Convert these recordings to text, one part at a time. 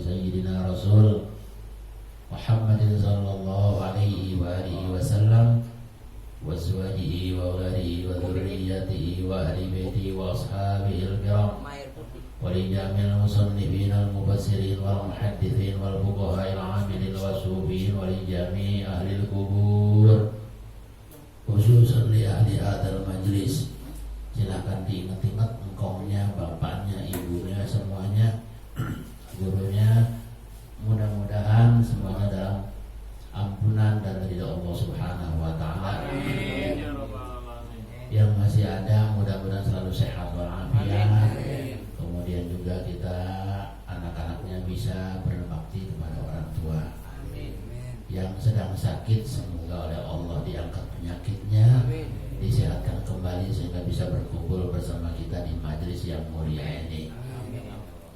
Sayyidina Rasul Muhammadin sallallahu alaihi wa alihi wasallam wa azwajihi wa auladihi wa dhurriyyatihi wa ahli baitihi wa ashabihi al-kiram wa li jami'il musannifin al-mufassirin wal muhaddithin wal fuqaha al-amilin wa sufiyin wa li jami'i ahli al-qubur khususan li ahli hadzal majlis. Silakan diingat-ingat engkongnya, bapaknya, ibunya, semuanya, gurunya. Mudah-mudahan semuanya dalam ampunan dan ridha Allah Subhanahu wa taala. Yang masih ada mudah-mudahan selalu sehat walafiat. Kemudian juga kita anak-anaknya bisa berbakti kepada orang tua. Yang sedang sakit semoga oleh Allah diangkat penyakitnya, disehatkan kembali sehingga bisa berkumpul bersama kita di majelis yang mulia ini.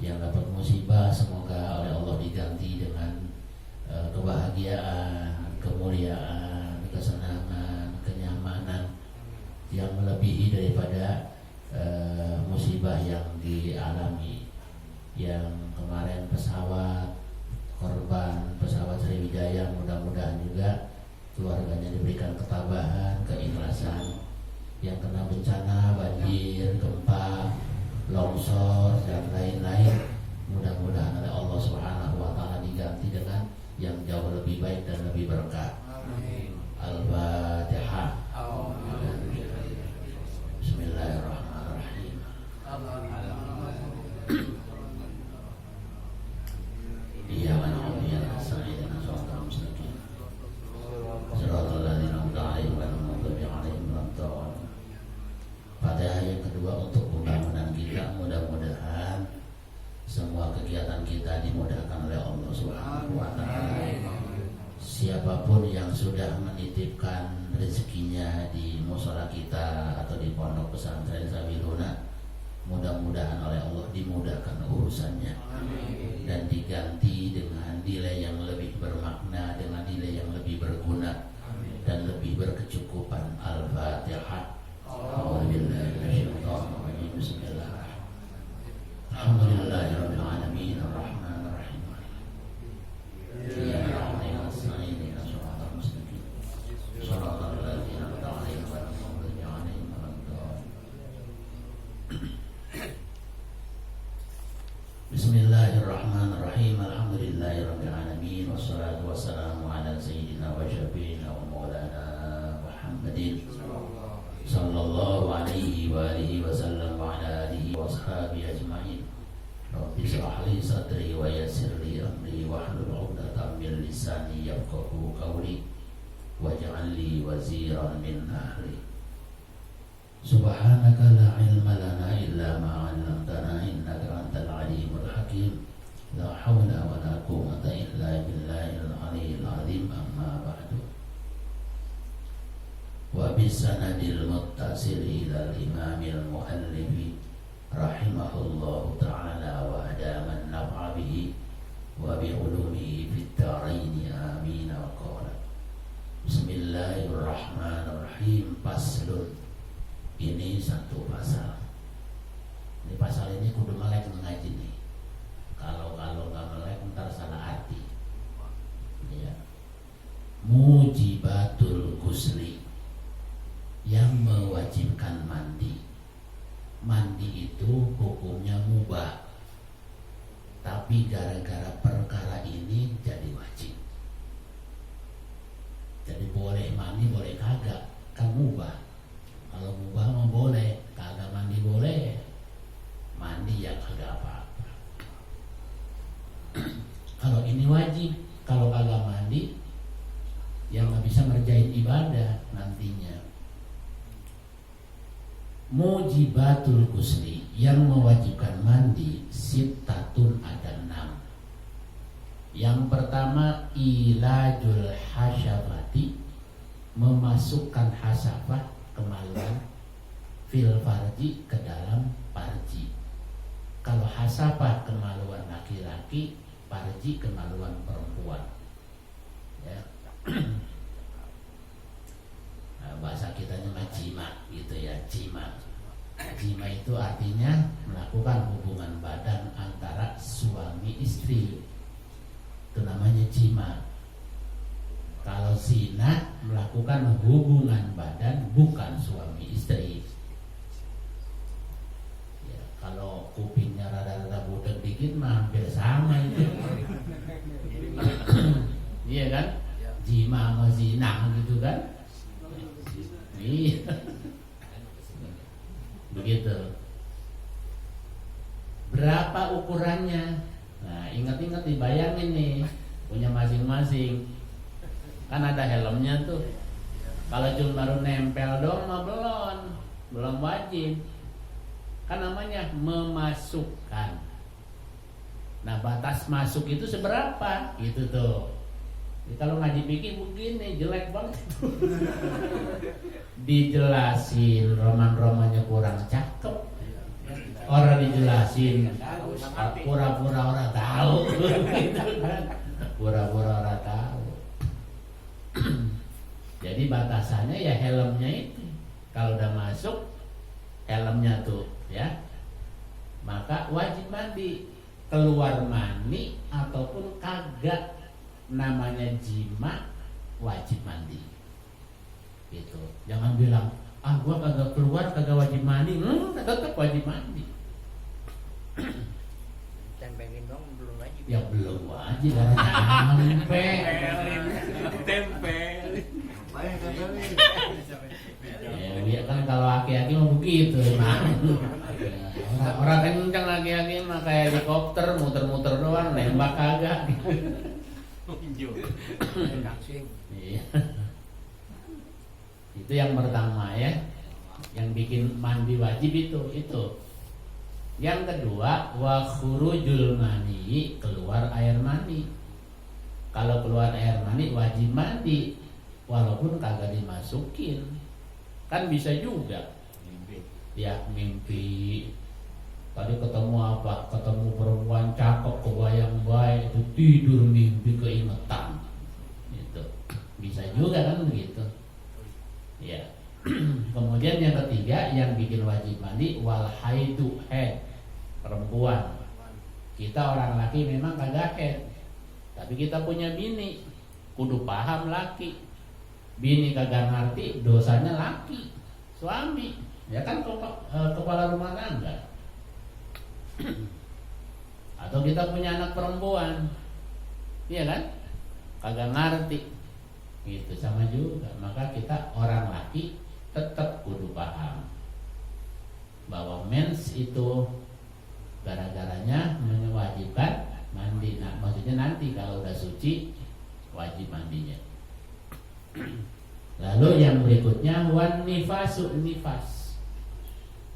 Yang dapat musibah semoga oleh Allah diganti dengan kebahagiaan, kemuliaan, kesenangan, kenyamanan yang melebihi daripada musibah yang dialami. Yang kemarin pesawat korban pesawat Sriwijaya, mudah-mudahan juga keluarganya diberikan ketabahan, keikhlasan. Yang kena bencana banjir, gempa, longsor dan lain-lain, mudah-mudahan oleh Allah Subhanahu wa taala diganti dengan yang jauh lebih baik dan lebih berkah. Al-Fatihah. Bismillahirrahmanirrahim. Iya mana umiyah sayyidina sallallahu alaihi wasallam. Shiratal ladzina an'amta 'alaihim ghairil maghdubi 'alaihim waladdallin. Fatihah yang kedua untuk pembangunan kita, mudah-mudahan semua kegiatan kita dimudahkan oleh Allah Subhanahu wa taala. Siapapun yang sudah menitipkan rezekinya di mushola kita atau di pondok pesantren Sabiluna, mudah-mudahan oleh Allah dimudahkan urusannya dan diganti dengan nilai yang lebih bermakna, dengan nilai yang lebih berguna dan lebih berkecukupan. Al-Fatihah. Alhamdulillahirabbil alamin arrahmanir rahim. Iyyaka na'budu wa iyyaka nasta'in. Shiratal ladzina an'amta 'alaihim ghairil maghdubi 'alaihim waladdallin. Bismillahirrahmanirrahim. Alhamdulillahirabbil alamin wassalatu wassalamu ala sayyidina wa syafi'ina wa maulana Muhammadin sallallahu alaihi wa alihi wasallam wa ala alihi wa ashabihi ajma'in. Rabbi shrah li sadri wa yassir li amri wahlul 'uqdatam min lisani yafqahu qawli waj'al li waziran min ahli. Subhanaka la ilma lana illa ma 'allamtana innaka antal alimul hakim. La hawla wa la quwwata illa billahil aliyyil azim. Amma ba'du. Wa bisanadil muttasil ila al-imamil muallifi rahimahullahu ta'ala wa adaman naf'a bihi wa bi ulumihi fid dharain amin. Wa qala Bismillahirrahmanirrahim. Paslun. Ini satu pasal. Ini pasal ini kudu melek ngaji nih. Kalau nggak melek ntar salah arti. Ya. Mujibatul ghusli, yang mewajibkan mandi. Mandi itu hukumnya mubah, tapi gara-gara perkara ini jadi wajib. Jadi boleh mandi, boleh kagak, kan mubah. Kalau mubah mah boleh, kagak mandi boleh. Mandi ya kagak apa-apa. Kalau ini wajib, kalau kagak mandi yang nggak bisa ngerjain ibadah nantinya. Mujibatul ghusli, yang mewajibkan mandi, sittatun, ada 6. Yang pertama ilajul hasyafati, memasukkan hasafah, kemaluan, fil farji, ke dalam farji. Kalau hasafah kemaluan laki-laki, farji kemaluan perempuan. Ya. Nah, bahasa kitanya mah jima gitu ya, jima. Jima itu artinya melakukan hubungan badan antara suami istri Itu namanya jima. Kalau zina melakukan hubungan badan bukan suami istri. Ya, kalau kupingnya rada-rada budek dikit mah hampir sama itu. Iya kan? Jima sama zina gitu kan? Iya. Begitu. Berapa ukurannya? Nah, ingat-ingat dibayangin nih, punya masing-masing. Kan ada helmnya tuh. Kalau cuma baru nempel doang mah belum wajib. Kan namanya memasukkan. Nah, batas masuk itu seberapa? Gitu tuh. Jadi kalau ngaji fikih begini jelek banget. Dijelasin roman-romannya kurang cakep. Orang dijelasin pura-pura orang tahu. Pura-pura orang tahu. Jadi batasannya ya helmnya itu. Kalau udah masuk helmnya tuh ya, maka wajib mandi. Keluar mani ataupun kagak, namanya jima wajib mandi. Gitu. Jangan bilang gua kagak keluar kagak wajib mandi. Tetap wajib mandi. Tempelin dong belum wajib. Ya belum wajib karena nyampe. Tempel. Ya kan kalau aki-aki mah begitu emang. Orang kencang aki-aki mah kayak helikopter muter-muter doang, nembak kagak. Iya. Itu yang pertama ya, yang bikin mandi wajib itu. Yang kedua, wa khurujul mani, keluar air mani. Kalau keluar air mani wajib mandi, walaupun kagak dimasukin. Kan bisa juga. Mimpi. Tadi ketemu apa? Ketemu perempuan cakep, kebayang baik, itu tidur mimpi keingetan. Itu bisa juga kan begitu. Ya. Kemudian yang ketiga yang bikin wajib mandi wal haidu, haid, perempuan. Kita orang laki memang kagak haid, tapi kita punya bini, kudu paham laki. Bini kagak ngerti, dosanya laki, suami. Ya kan kepala rumah tangga. Atau kita punya anak perempuan, iya kan? Kagak ngerti. Itu sama juga. Maka kita orang laki tetap kudu paham bahwa mens itu gara-garanya mewajibkan mandi. Nah, maksudnya nanti kalau udah suci wajib mandinya. Lalu yang berikutnya wan nifasu, nifas.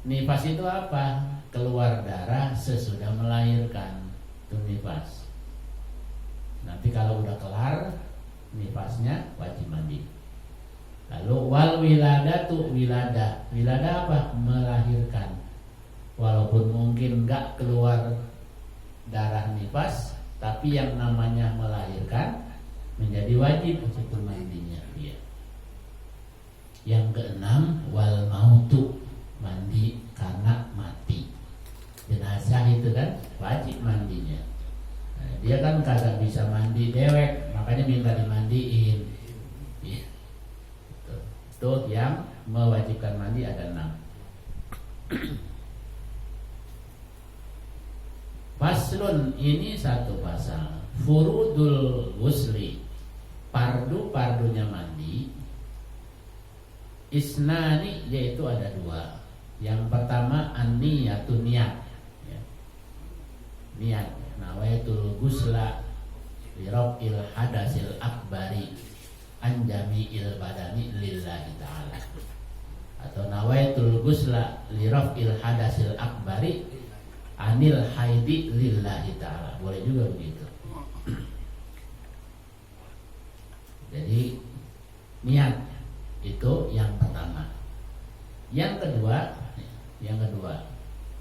Nifas itu apa? Keluar darah sesudah melahirkan. Itu nifas. Nanti kalau udah kelar nifasnya wajib mandi. Lalu wal wiladatu, wilada. Wilada apa? Melahirkan. Walaupun mungkin enggak keluar darah nifas, tapi yang namanya melahirkan menjadi wajib untuk mandinya. Ya. Yang keenam wal mautu, mandi karena mati. Jenazah itu kan wajib mandinya. Nah, dia kan kagak bisa mandi dewek, makanya minta dimandiin. Ya. Itu yang mewajibkan mandi ada 6. Faslun, ini satu pasal. Furudul ghusli, pardunya mandi. Isnani, yaitu ada 2. Yang pertama an-niyatu, niat ya. Niat, nawaitul ghusla liraf'il hadasil akbari anjami'il badani lillahi ta'ala. Atau nawaitul ghusla liraf'il hadasil akbari anil haidi lillahi ta'ala. Boleh juga begitu. Jadi niat itu yang pertama. Yang kedua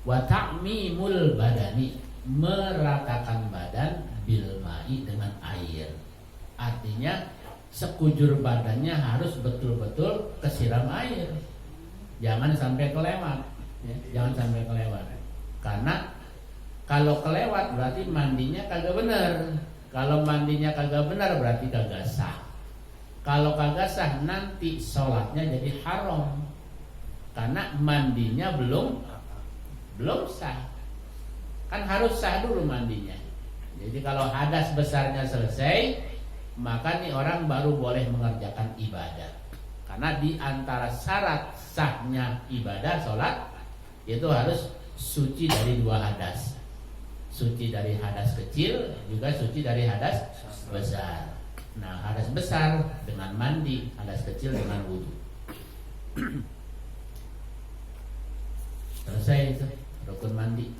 wa ta'mimul badani, meratakan badan bil ma'i, dengan air. Artinya sekujur badannya harus betul-betul kesiram air. Jangan sampai kelewat ya. Jangan sampai kelewat. Karena kalau kelewat berarti mandinya kagak bener. Kalau mandinya kagak benar berarti kagak sah. Kalau kagak sah nanti sholatnya jadi haram karena mandinya belum sah. Kan harus sah dulu mandinya. Jadi kalau hadas besarnya selesai, maka nih orang baru boleh mengerjakan ibadah. Karena di antara syarat sahnya ibadah sholat itu harus suci dari dua hadas. Suci dari hadas kecil, juga suci dari hadas besar. Nah, hadas besar dengan mandi, hadas kecil dengan wudu. Selesai itu rukun mandi.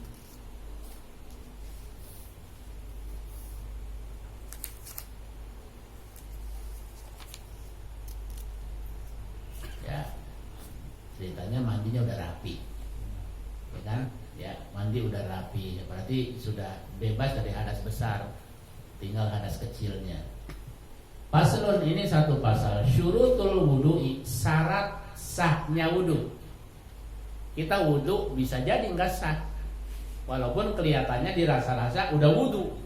Ya, ceritanya mandinya udah rapi, ya kan? Ya, mandi udah rapi, berarti sudah bebas dari hadas besar, tinggal hadas kecilnya. Paslon ini satu pasal, syurutul wudu'i, syarat sahnya wudu. Kita wudu bisa jadi nggak sah, walaupun kelihatannya dirasa-rasa udah wudu,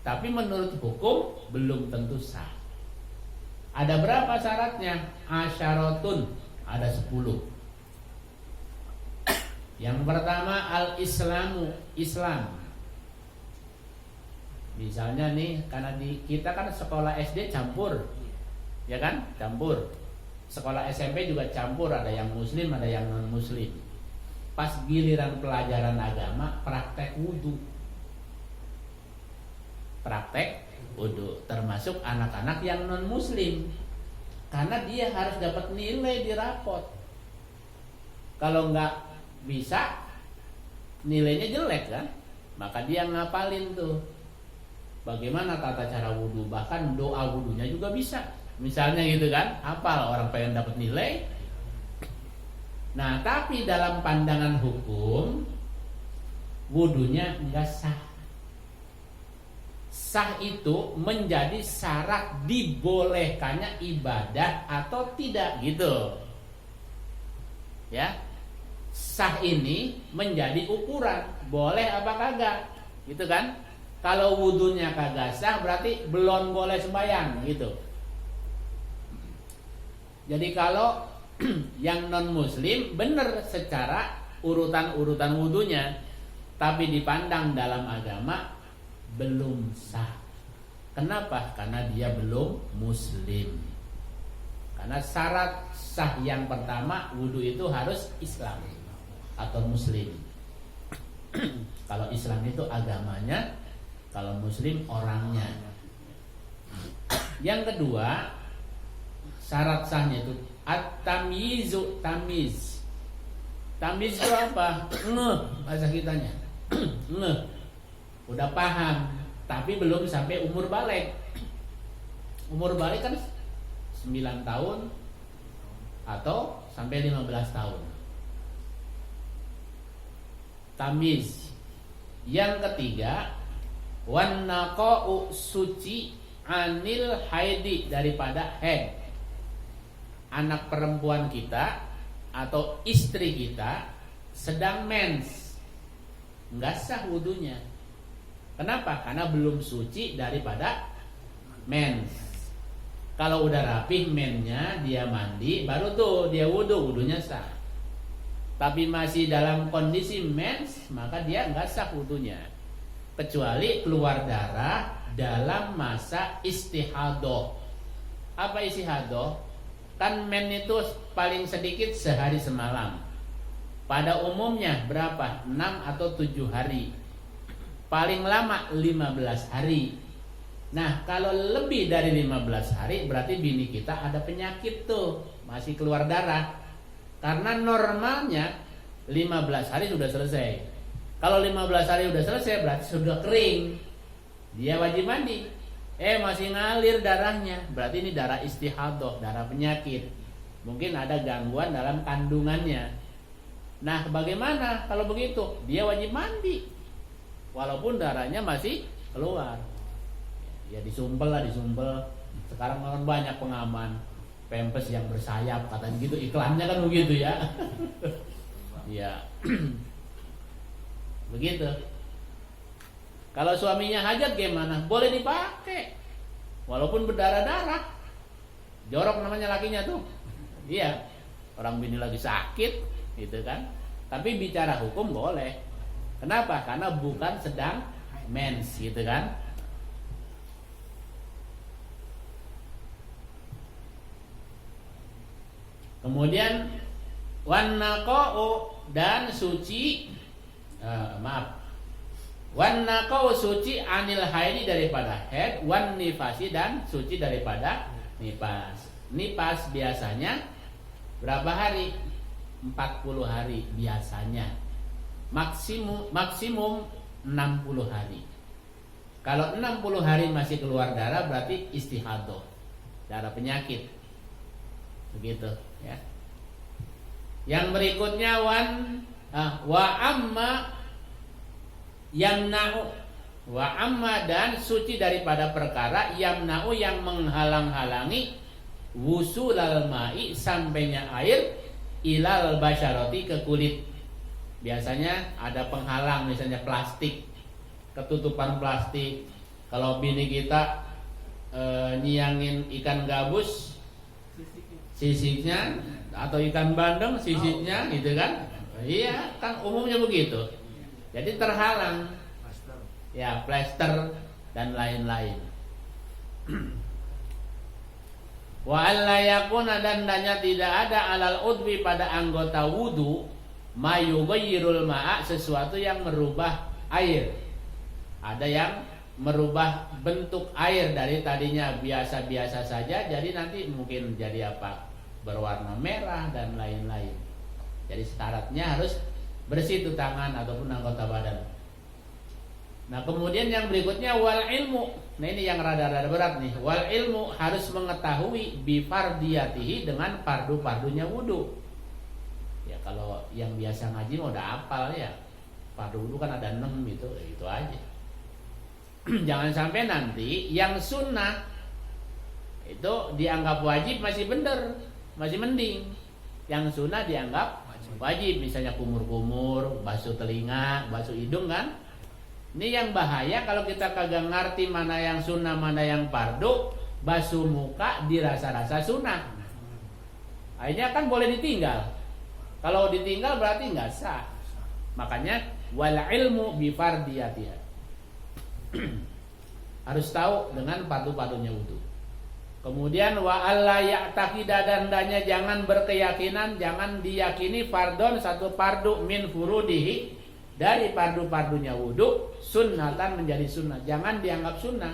tapi menurut hukum belum tentu sah. Ada berapa syaratnya? Asyaratun, ada 10. Yang pertama al-islamu, Islam. Misalnya nih, karena kita kan sekolah SD campur, ya kan? Campur. Sekolah SMP juga campur, ada yang muslim, ada yang non muslim. Pas giliran pelajaran agama, praktek wudu. Praktek wudu, termasuk anak-anak yang non muslim. Karena dia harus dapat nilai di rapot. Kalau nggak bisa, nilainya jelek kan, maka dia ngapalin tuh bagaimana tata cara wudhu, bahkan doa wudhunya juga bisa, misalnya gitu kan, hafal, orang pengen dapat nilai. Nah, tapi dalam pandangan hukum wudhunya enggak sah. Sah itu menjadi syarat dibolehkannya ibadah atau tidak, gitu ya. Sah ini menjadi ukuran boleh apa kagak, gitu kan? Kalau wudhunya kagak sah berarti belum boleh sembahyang, gitu. Jadi kalau yang non muslim benar secara urutan wudhunya, tapi dipandang dalam agama belum sah. Kenapa? Karena dia belum muslim. Karena syarat sah yang pertama wudhu itu harus Islam atau muslim. Kalau Islam itu agamanya, kalau muslim orangnya. Yang kedua, syarat sahnya itu at-tamyizu, tamiz. Tamiz itu apa? Bahasa kitanya. Udah paham, tapi belum sampai umur balik. Umur balik kan 9 tahun atau sampai 15 tahun. Tamiz. Yang ketiga, wan naqa'u, suci anil haidi, daripada haid. Anak perempuan kita atau istri kita sedang mens, enggak sah wudunya. Kenapa? Karena belum suci daripada mens. Kalau udah rapih mennya, dia mandi, baru tuh dia wudunya sah. Tapi masih dalam kondisi mens, maka dia enggak sah wudunya. Kecuali keluar darah dalam masa istihadah. Apa istihadah? Kan men itu paling sedikit sehari semalam. Pada umumnya berapa? 6 atau 7 hari. Paling lama 15 hari. Nah, kalau lebih dari 15 hari berarti bini kita ada penyakit tuh, masih keluar darah. Karena normalnya 15 hari sudah selesai. Kalau 15 hari sudah selesai berarti sudah kering. Dia wajib mandi. Masih ngalir darahnya, berarti ini darah istihadah, darah penyakit. Mungkin ada gangguan dalam kandungannya. Nah, bagaimana kalau begitu? Dia wajib mandi walaupun darahnya masih keluar. Ya disumpel lah, disumpel. Sekarang kan banyak pengaman Pampers yang bersayap, katanya gitu, iklannya kan begitu ya. Ya. Begitu. Kalau suaminya hajat gimana? Boleh dipakai. Walaupun berdarah-darah. Jorok namanya lakinya tuh. Iya. Orang bini lagi sakit gitu kan. Tapi bicara hukum boleh. Kenapa? Karena bukan sedang mens gitu kan. Kemudian wannaqa'u dan suci wannaqa'u suci anil haidi daripada haid, wan nifasi dan suci daripada nifas. Nifas biasanya berapa hari? 40 hari biasanya. Maksimum 60 hari. Kalau 60 hari masih keluar darah berarti istihadah, darah penyakit. Begitu ya. Yang berikutnya wa amma yamna'u, wa amma dan suci daripada perkara yamna'u yang menghalang-halangi wusulal ma'i sampainya air ilal basyarati ke kulit. Biasanya ada penghalang, misalnya plastik, ketutupan plastik. Kalau bini kita nyiangin ikan gabus sisiknya, atau ikan bandeng sisiknya gitu kan. Iya kan umumnya begitu. Jadi terhalang ya, plester dan lain-lain. Wa alla yakuna dan danya tidak ada alal udwi pada anggota wudu mayughayyirul ma'a, sesuatu yang merubah air. Ada yang merubah bentuk air dari tadinya biasa-biasa saja jadi nanti mungkin jadi apa? Berwarna merah dan lain-lain. Jadi syaratnya harus bersih itu tangan ataupun anggota badan. Nah kemudian yang berikutnya wal ilmu. Nah ini yang rada-rada berat nih. Wal ilmu harus mengetahui bifardiyatihi dengan fardu-fardunya wudu. Ya kalau yang biasa ngaji mau udah hafal ya. Fardu wudu kan ada 6 gitu, itu aja. Jangan sampai nanti yang sunnah itu dianggap wajib masih bener, masih mending. Yang sunnah dianggap wajib, misalnya kumur-kumur, basuh telinga, basuh hidung kan. Ini yang bahaya kalau kita kagak ngerti mana yang sunnah, mana yang fardu. Basuh muka dirasa-rasa sunnah, akhirnya kan boleh ditinggal. Kalau ditinggal berarti nggak sah. Makanya wal ilmu bi fardiyatiha. Harus tahu dengan fardu-fardunya wudu. Kemudian wa alla ya'taqida dan danya jangan berkeyakinan, jangan diyakini fardon satu fardu min furudihi dari fardu-fardunya wudu sunnatan menjadi sunnah. Jangan dianggap sunnah.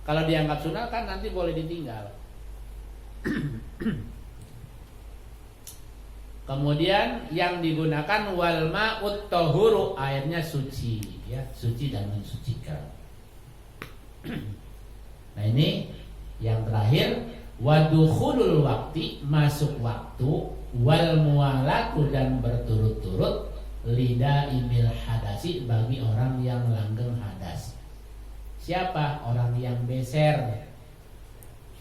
Kalau dianggap sunnah kan nanti boleh ditinggal. Kemudian yang digunakan wal ma'ut tahuru, airnya suci ya, suci dan mensucikan. Nah ini yang terakhir wadukhulul waktu, masuk waktu, wal mualatu dan berturut-turut lidaimil hadasi bagi orang yang langgeng hadas. Siapa? Orang yang beser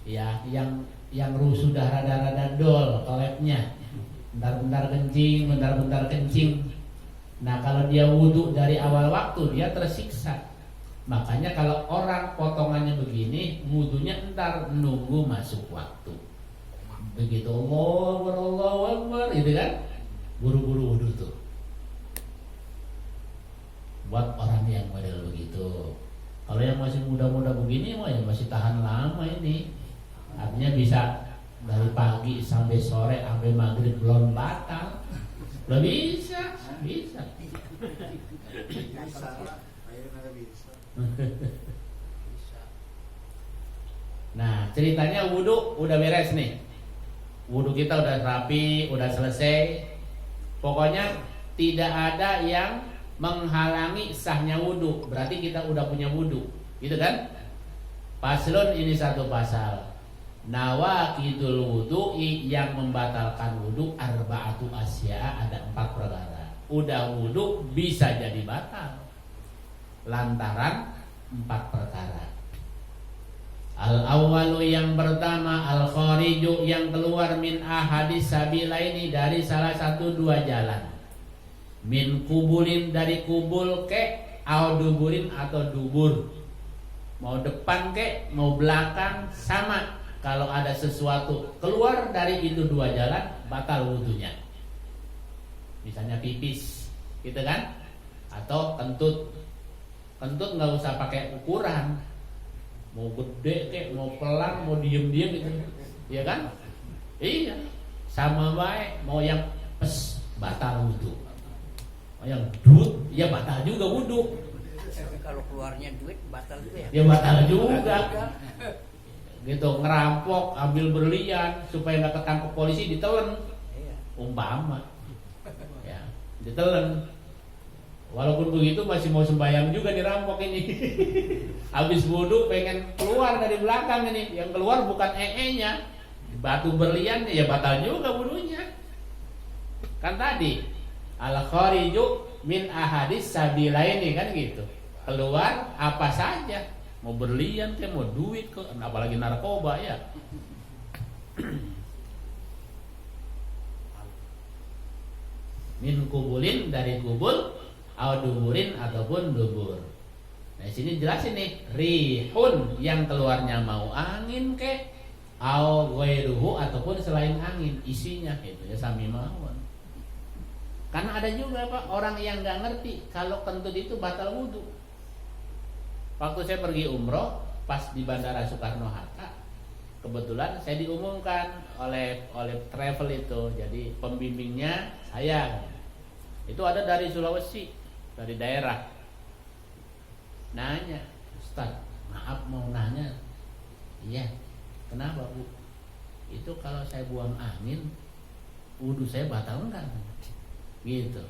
ya, yang sudah rada-rada dol kolepnya, bentar-bentar kencing, bentar-bentar kencing. Nah kalau dia wudu dari awal waktu dia tersiksa. Makanya kalau orang potongannya begini, wudunya entar nunggu masuk waktu. Begitu Allahu Akbar, gitu kan, buru-buru wudu tuh. Buat orang yang model begitu. Kalau yang masih muda-muda begini, mah ya masih tahan lama ini. Artinya bisa dari pagi sampai sore sampai maghrib belum batal. Belum bisa. Nah ceritanya wudu udah beres nih. Wudu kita udah rapi, udah selesai. Pokoknya tidak ada yang menghalangi sahnya wudu. Berarti kita udah punya wudu, gitu kan? Paslon ini satu pasal. Nawaqidul wudu'i, yang membatalkan wudu arba'atu asya, ada 4 perkara. Udah wudu bisa jadi batal lantaran 4 perkara. Al-awwalu yang pertama, al-khariju yang keluar min ahadis sabilaini dari salah satu 2 jalan. Min kubulin dari kubul ke au duburin atau dubur, mau depan kek mau belakang sama. Kalau ada sesuatu keluar dari itu dua jalan, batal wudunya. Misalnya pipis, gitu kan? Atau kentut. Kentut nggak usah pakai ukuran, mau gede kek, mau pelan, mau diem-diem gitu, ya kan? Iya, sama baik. Mau yang pes, batal wudu. Mau yang dut, ya batal juga wudu. Tapi kalau keluarnya duit batal juga ya? Ya batal juga. Gitu, ngerampok, ambil berlian supaya nggak ketangkep polisi, ditelen. Iya. Umpama, ya, ditelen. Walaupun begitu masih mau sembahyang juga dirampok ini. Habis wudu pengen keluar dari belakang ini, yang keluar bukan nya, batu berlian, ya batal juga wudunya. Kan tadi al khariju min ahadis sabilaini kan gitu. Keluar apa saja, mau berlian kayak mau duit kok, apalagi narkoba ya. Min kubulin, dari kubul, au duburin ataupun dubur. Nah, sini jelasin nih, rihun yang keluarnya mau angin ke, au ghairuhu ataupun selain angin, isinya itu ya sami mawon. Karena ada juga Pak orang yang nggak ngerti kalau kentut itu batal wudu. Waktu saya pergi umroh pas di Bandara Soekarno Hatta, kebetulan saya diumumkan oleh travel itu, jadi pembimbingnya saya. Itu ada dari Sulawesi, dari daerah. Nanya, Ustaz, maaf mau nanya. Iya, kenapa Bu? Itu kalau saya buang angin, wudu saya batal enggak? Gitu.